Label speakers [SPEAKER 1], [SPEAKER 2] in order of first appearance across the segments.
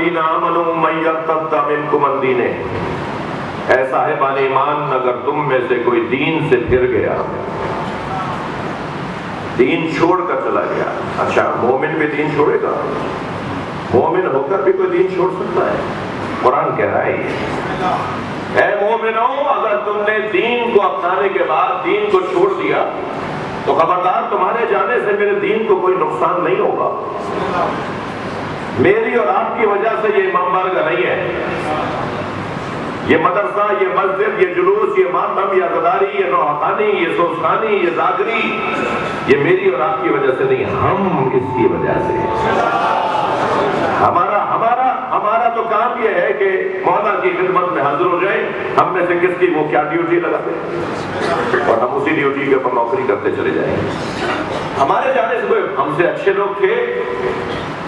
[SPEAKER 1] الذین آمنوا من یرتد منکم عن دینہ، اے صاحبان ایمان اگر تم میں سے کوئی دین سے پھر گیا، دین چھوڑ کر چلا گیا۔ اچھا مومن بھی دین چھوڑے گا؟ مومن ہو کر بھی کوئی دین چھوڑ سکتا ہے؟ قرآن کہہ رہا ہے یہ، اے مومنوں اگر تم نے دین کو اپنانے کے بعد دین کو چھوڑ دیا تو خبردار تمہارے جانے سے میرے دین کو کوئی نقصان نہیں ہوگا۔ میری اور آپ کی وجہ سے یہ منبر کا نہیں ہے، یہ مدرسہ، یہ مسجد، یہ جلوس، یہ ماتم، یہ عزاداری، یہ نوحانی، یہ سوسخانی، یہ زاگری، یہ میری اور آپ کی وجہ سے نہیں، ہم اس کی وجہ سے۔ ہمارا تو کام یہ ہے کہ مولا کی خدمت میں حاضر ہو جائیں، ہم میں سے کس کی وہ کیا ڈیوٹی لگاتے ہیں اور ہم اسی ڈیوٹی کے اوپر نوکری کرتے چلے جائیں۔ ہمارے جانے سے کوئی، ہم سے اچھے لوگ تھے،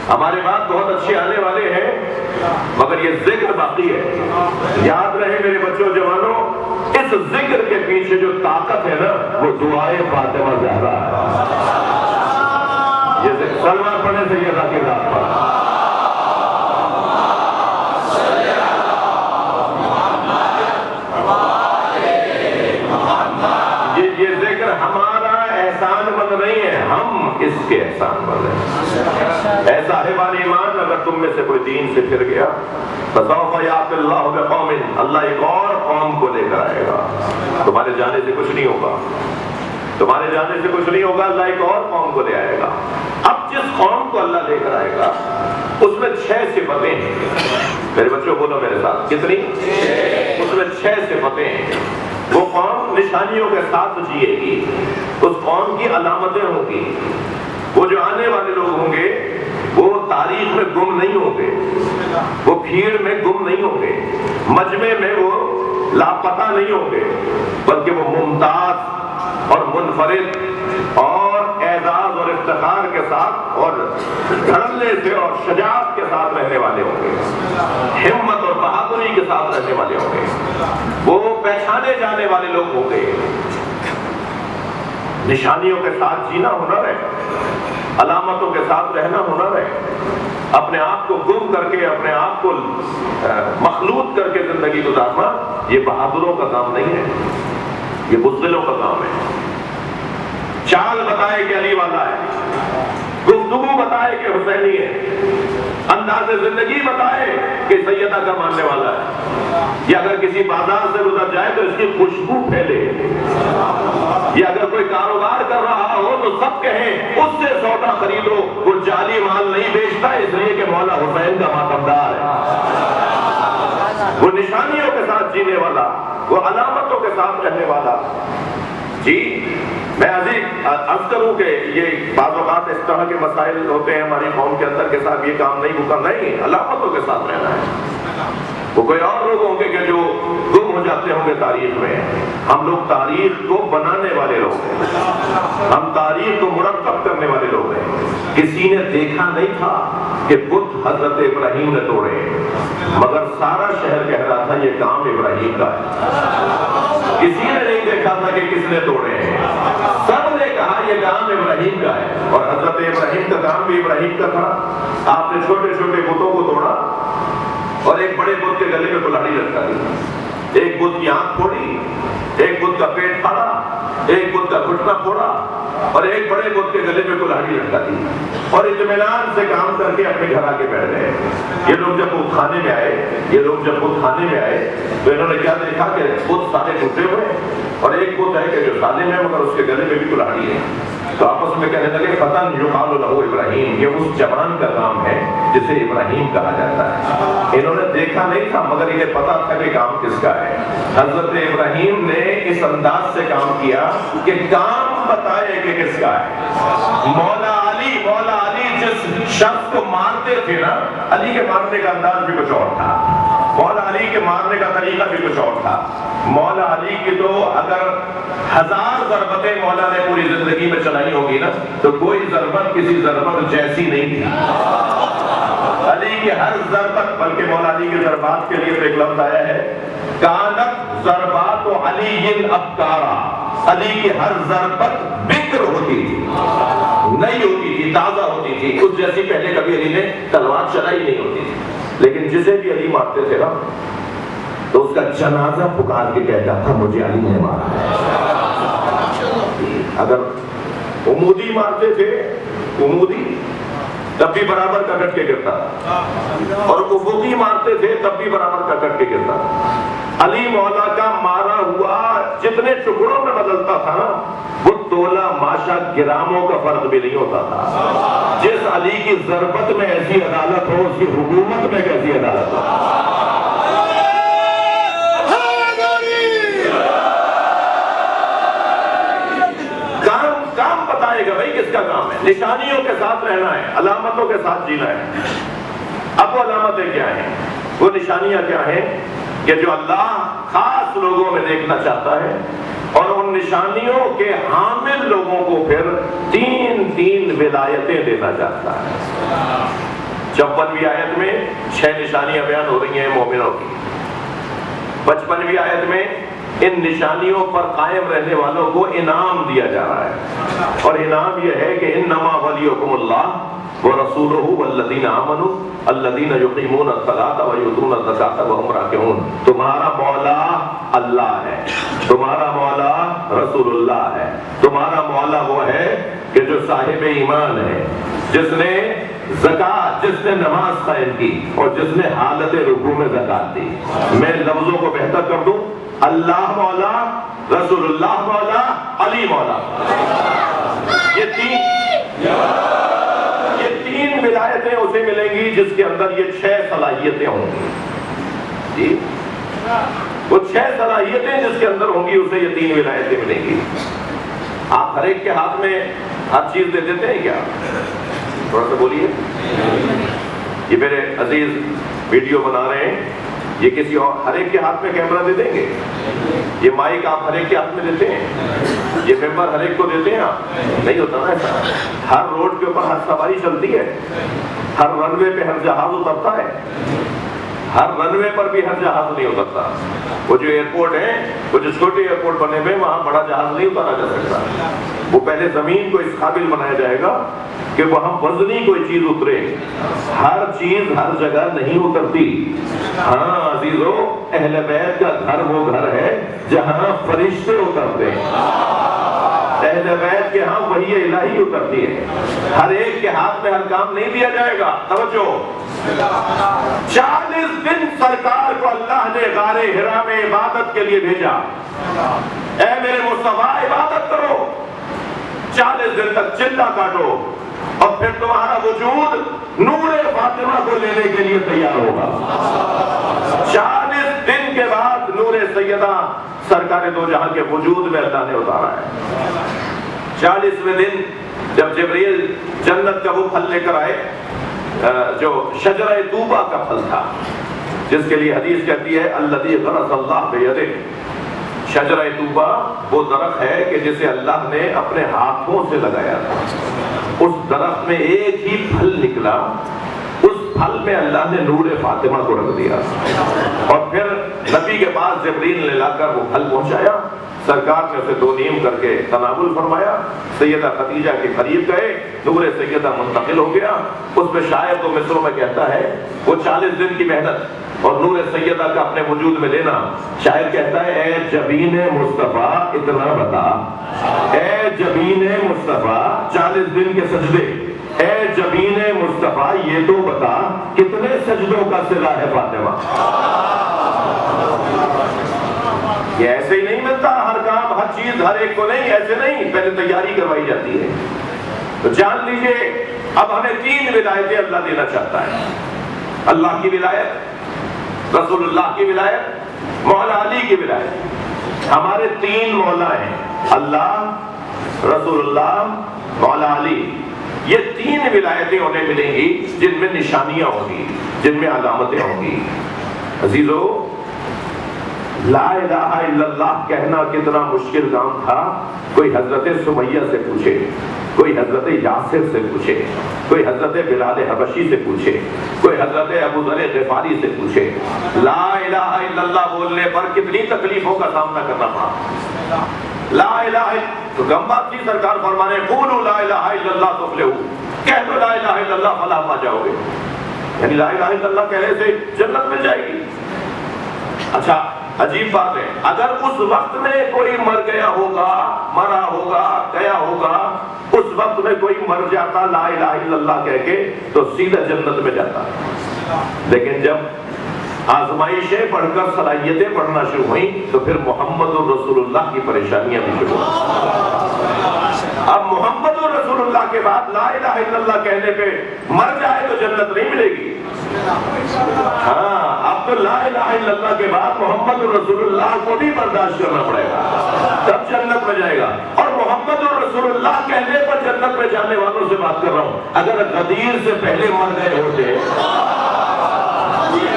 [SPEAKER 1] ہمارے بعد بہت اچھے آنے والے ہیں، مگر یہ ذکر باقی ہے۔ یاد رہے میرے بچوں جوانوں، اس ذکر کے پیچھے جو طاقت ہے نا وہ دعائے فاطمہ زہرا ہے۔ یہ ذکر سلوات پڑھنے سے یہ ذاکر رات پر یہ ذکر ہمارا احسان مند نہیں ہے، ہم اس کے احسان مند ہیں۔ اے صاحبان ایمان اگر تم میں سے کوئی دین سے پھر گیا فسوف یأتی اللہ بقوم، اللہ ایک اور قوم کو لے کر آئے گا، تمہارے جانے سے کچھ نہیں ہوگا، تمہارے جانے سے کچھ نہیں ہوگا، اللہ ایک اور قوم کو لے آئے گا۔ اب جس قوم کو اللہ لے کر آئے گا اس میں 6 صفتیں ہیں، میرے بچوں بولو میرے ساتھ، کتنی؟ اس میں 6 صفتیں ہیں۔ وہ قوم نشانیوں کے ساتھ جیے گی، اس قوم کی علامتیں ہوں گی، وہ جو آنے والے لوگ ہوں گے وہ تاریخ میں گم نہیں ہوں گے، وہ بھیڑ میں گم نہیں ہوں گے، مجمع میں وہ لاپتہ نہیں ہوں گے، بلکہ وہ ممتاز اور منفرد اور اعزاز اور افتخار کے ساتھ اور دھڑلے سے اور شجاعت کے ساتھ رہنے والے ہوں گے، ہمت اور بہادری کے ساتھ رہنے والے ہوں گے، وہ پہچانے جانے والے لوگ ہوں گے۔ نشانیوں کے ساتھ جینا ہنر ہے، علامتوں کے ساتھ رہنا ہنر ہے، اپنے آپ کو گم کر کے اپنے آپ کو مخلوط کر کے زندگی گزارنا یہ بہادروں کا کام نہیں ہے، یہ بزدلوں کا کام ہے۔ چال بتائے کہ علی والا ہے، گفتگو بتائے کہ حسینی ہے، انداز زندگی بتائے کہ سیدہ کا ماننے والا ہے، یا اگر کسی بازار سے گزر جائے تو اس کی خوشبو پھیلے، یا اگر کوئی کاروبار کر رہا ہو تو سب کہیں اس سے سودا خریدو، وہ جعلی مال نہیں بیچتا اس لیے کہ مولا حسین کا ماتمدار ہے۔ وہ نشانیوں کے ساتھ جینے والا، وہ علامتوں کے ساتھ رہنے والا۔ جی میں عرض کروں کہ یہ بعض اوقات اس طرح کے مسائل ہوتے ہیں ہماری قوم کے اندر کہ صاحب یہ کام نہیں، وہ کام نہیں، علامتوں کے ساتھ رہنا ہے۔ وہ کوئی اور لوگ ہوں گے کہ جو گم ہو جاتے ہوں گے تاریخ میں، ہم لوگ تاریخ کو بنانے والے لوگ ہیں، ہم تاریخ کو مرتب کرنے والے لوگ ہیں۔ کسی نے دیکھا نہیں تھا کہ بت حضرت ابراہیم نے توڑے، مگر سارا شہر کہہ رہا تھا یہ کام ابراہیم کا ہے۔ کسی نے نہیں دیکھا تھا کہ کس نے توڑے ہیں، سب نے کہا یہ کام ابراہیم کا ہے، اور حضرت ابراہیم کا کام بھی ابراہیم کا تھا۔ آپ نے چھوٹے چھوٹے بتوں کو توڑا اور ایک بڑے بت کے گلے میں کلاڑی لٹکا دی، ایک بت کی آنکھ پھوڑی، ایک بت کا پیٹ پھاڑا، ایک بت کا گھٹنا پھوڑا اور ایک بڑے بت کے گلے میں کلاڑی لٹکا دی، اور اطمینان سے کام کر کے اپنے گھر آ کے بیٹھ گئے۔ یہ لوگ جب بت خانے میں آئے تو انہوں نے کیا دیکھا کہ بت سارے ٹوٹے ہوئے اور ایک بت ہے کہ جو سالم ہے مگر اس کے گلے میں بھی کلاڑی ہے، تو آپس میں کہنے لگے فتن یقال لہ ابراہیم، یہ اس جوان کا کام ہے جسے ابراہیم کہا جاتا ہے۔ انہوں نے دیکھا نہیں تھا مگر انہیں پتا تھا کہ کام کس کا ہے۔ حضرت ابراہیم نے اس انداز سے کام کیا کہ کام بتائے کہ کس کا ہے۔ مولا علی جس شخص کو مارتے تھے نا، علی کے مارنے کا انداز بھی کچھ اور تھا، مولا علی کے مارنے کا طریقہ بھی کچھ اور تھا۔ مولا علی کی تو اگر 1000 ضربتیں مولا نے پوری زندگی میں چلائی ہوگی نا تو کوئی ضربت کسی ضربت جیسی نہیں تھی۔ علی کی ہر ضربت، بلکہ مولا علی کی ضربات کے لیے تو ایک لفظ آیا ہے کانت ضربات علی ابکارا، علی کی ہر ضربت بکر ہوتی تھی، نئی ہوتی تھی، تازہ ہوتی تھی، اس جیسی پہلے کبھی علی نے تلوار چلائی نہیں ہوتی تھی۔ لیکن جسے بھی علی مارتے تھے نا تو اس کا جنازہ پکار کے کہتا تھا مجھے علی نے مارا. اگر عمودی مارتے تھے عمودی تب بھی برابر کا کٹ کے گرتا, اور افقی مارتے تھے تب بھی برابر کا کٹ کے گرتا. علی مولا کا مارا ہوا جتنے ٹکڑوں میں بدلتا تھا نا وہ تولہ ماشا گراموں کا فرق بھی نہیں ہوتا تھا. جس علی کی ضربت میں ایسی عدالت ہو اس کی حکومت میں کیسی عدالت ہو. کام بتائے گا بھائی کس کا کام ہے. نشانیوں کے ساتھ رہنا ہے, علامتوں کے ساتھ جینا ہے. اب وہ علامتیں کیا ہیں, وہ نشانیاں کیا ہیں کہ جو اللہ خاص لوگوں میں دیکھنا چاہتا ہے, اور ان نشانیوں کے حامل لوگوں کو پھر تین ولایتیں دینا چاہتا ہے. 56ویں آیت میں 6 نشانیاں بیان ہو رہی ہیں مومنوں کی. 55ویں آیت میں ان نشانیوں پر قائم رہنے والوں کو انعام دیا جا رہا ہے, اور انعام یہ ہے کہ انما ولیکم اللہ ورسولہ والذین آمنوا الذین یقیمون الصلاۃ ویؤتون الزکاۃ وہم راکعون. تمہارا مولا اللہ ہے, تمہارا مولا رسول اللہ ہے, تمہارا مولا وہ ہے کہ جو صاحب ایمان ہے, جس نے زکات, جس نے نماز قائم کی اور جس نے حالت رکوع میں زکات دی. میں لفظوں کو بہتر کر دوں, اللہ مولا, رسول اللہ مولا, علی مولا. یہ تین ولایتیں اسے ملیں گی جس کے اندر یہ 6 صلاحیتیں ہوں گی. جی وہ 6 صلاحیتیں جس کے اندر ہوں گی اسے یہ 3 ولایتیں ملیں گی. آپ ہر ایک کے ہاتھ میں ہر چیز دے دیتے ہیں کیا؟ تھوڑا سا بولیے. یہ میرے عزیز ویڈیو بنا رہے ہیں, یہ کسی اور ہر ایک کے ہاتھ میں کیمرہ دے دیں گے؟ یہ مائک آپ ہر ایک کے ہاتھ میں دیتے ہیں؟ یہ ممبر ہر ایک کو دیتے ہیں آپ؟ نہیں ہوتا نا ایسا. ہر روڈ کے اوپر ہر سواری چلتی ہے, ہر رن وے پہ ہر جہاز اترتا ہے, ہر رن وے پر بھی ہر جہاز نہیں اترتا. وہ جو ایئرپورٹ ہے, وہ جو چھوٹے ایئرپورٹ بنے ہوئے وہاں بڑا جہاز نہیں اتارا جا سکتا. وہ پہلے زمین کو اس قابل بنایا جائے گا کہ وہاں وزنی کوئی چیز اترے. ہر چیز ہر جگہ نہیں اترتی. ہاں عزیزو, اہل بیت کا گھر وہ گھر ہے جہاں فرشتے اترتے ہیں. اہل بیت کے ہاں وحی الہی اترتی ہے. ہر ایک کے ہاتھ میں ہر کام نہیں دیا جائے گا. توجہ, 40 دن سرکار کو اللہ نے غار حرا میں عبادت کے لیے بھیجا. اے میرے مصطفیٰ عبادت کرو, 40 دن تک چلا کاٹو, اور پھر تمہارا وجود نور فاطمہ کو لینے کے لیے تیار ہوگا. 40 دن کے بعد نور سیدہ سرکار دو جہاں کے وجود میں اللہ نے اتارا ہے. 40ویں دن جب جبریل جنت کا وہ پھل لے کر آئے جو شجرہ طوبہ کا پھل تھا, جس کے لیے حدیث کہتی ہے الذی غرس اللہ بیدہ. شجرہ طوبہ وہ درخت ہے کہ جسے اللہ نے اپنے ہاتھوں سے لگایا تھا. اس درخت میں ایک ہی پھل نکلا, اس پھل میں اللہ نے نور فاطمہ کو رکھ دیا, اور پھر نبی کے پاس جبریل نے لا کر وہ پھل پہنچایا. سرکار نے اسے 2 نیم کر کے تناول فرمایا. سیدہ خدیجہ کے قریب گئے, نور سیدہ منتقل ہو گیا. اس میں شاعر 2 مصروں میں کہتا ہے وہ 40 دن کی محنت اور نور سیدہ کا اپنے وجود میں لینا. شاعر کہتا ہے اے جبین مصطفیٰ اتنا بتا, اے جبین مصطفیٰ 40 دن کے سجدے, اے جبین مصطفیٰ یہ تو بتا کتنے سجدوں کا صلہ ہے فاطمہ. یہ ایسے ہی نہیں ملتا ہر کام, ہر چیز ہر ایک کو نہیں, ایسے نہیں, پہلے تیاری کروائی جاتی ہے. تو جان لیجئے اب ہمیں 3 ولایتیں اللہ دینا چاہتا ہے. اللہ کی ولایت, رسول اللہ کی ولایت, مولا علی کی ولایت. ہمارے 3 مولا ہیں, اللہ, رسول اللہ, مولا علی. یہ 3 ولایتیں انہیں ملیں گی جن میں نشانیاں ہوں گی, جن میں علامتیں ہوں گی. عزیزو, لا الہ الا اللہ کہنا کتنا مشکل کام تھا. کوئی حضرت سمیہ سے پوچھے, کوئی حضرت یاسر سے پوچھے, کوئی حضرت بلال حبشی سے پوچھے, کوئی حضرت ابو ذر غفاری سے پوچھے. لا الہ الا اللہ بولنے پر کتنی تکلیفوں کا سامنا کرنا پڑا. لا الہ تو گم بات تھی, سرکار فرمانے قولوا لا الہ الا اللہ تفلحوا, کہہ دو لا الہ الا اللہ فلاح پا جاؤ گے. یعنی لا الہ الا اللہ کہنے سے جنت مل جائے گی۔ اچھا عجیب بات ہے، اگر اس وقت میں کوئی مرا ہوگا گیا ہوگا، اس وقت میں کوئی مر جاتا لا الہ الا اللہ کہہ کے تو سیدھا جنت میں جاتا، لیکن جب آزمائشیں پڑھ کر صلاحیتیں پڑھنا شروع ہوئیں تو پھر محمد الرسول اللہ کی پریشانیاں بھی شروع ہوئیں۔ اب محمد الرسول اللہ کے بعد لا الہ الا اللہ کہنے پہ مر جائے تو جنت نہیں ملے گی۔ ہاں اب تو لا الہ الا اللہ کے بعد محمد الرسول اللہ کو بھی برداشت کرنا پڑے گا، تب جنت میں جائے گا۔ اور محمد الرسول اللہ کہنے پر جنت میں جانے والوں سے بات کر رہا ہوں، اگر غدیر سے پہلے مر گئے ہوتے،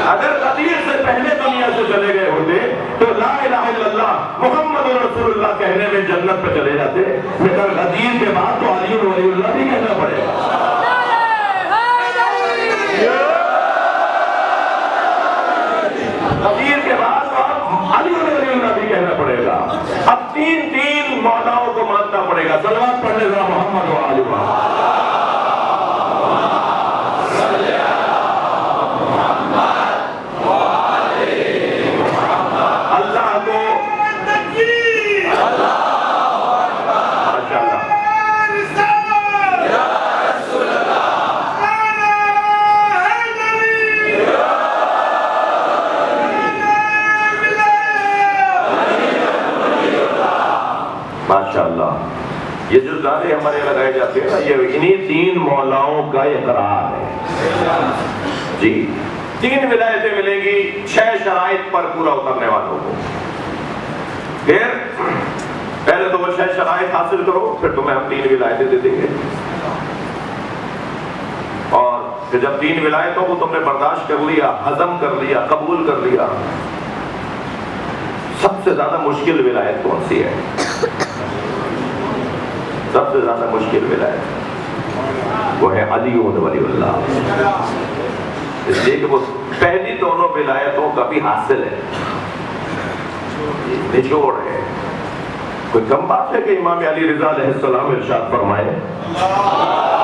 [SPEAKER 1] اگر غدیر سے پہلے دنیا سے چلے گئے ہوتے تو لا الہ الا اللہ محمد رسول اللہ کہنے میں جنت پہ چلے جاتے، مگر غدیر کے بعد تو علی ولی اللہ بھی کہنا پڑے گا۔ غدیر کے بعد تو اب علی ولی اللہ بھی کہنا پڑے گا۔ اب تین مولاؤں کو ماننا پڑے گا۔ صلوات پڑھنے ذرا محمد و آل محمد۔ ماشاءاللہ یہ جو گانے ہمارے لگائے جاتے ہیں نا، یہ انہی تین مولاؤں کا اقرار ہے جی۔ 3 ولایتیں ملیں گی 6 شرائط پر پورا اترنے والوں کو۔ پھر پہلے تو وہ 6 شرائط حاصل کرو، پھر تمہیں ہم 3 ولایتیں دے دیں گے، اور پھر جب 3 ولایتوں کو تم نے برداشت کر لیا، ہضم کر لیا، قبول کر لیا، سب سے زیادہ مشکل ولایت کون سی ہے؟ سب سے زیادہ مشکل ولایت وہ ہے علی ولی اللہ، اس لیے کہ وہ پہلی دونوں ولایتوں کا بھی حاصل ہے، نچوڑ ہے۔ کوئی کم بات ہے کہ امام علی رضا علیہ السلام ارشاد فرمائے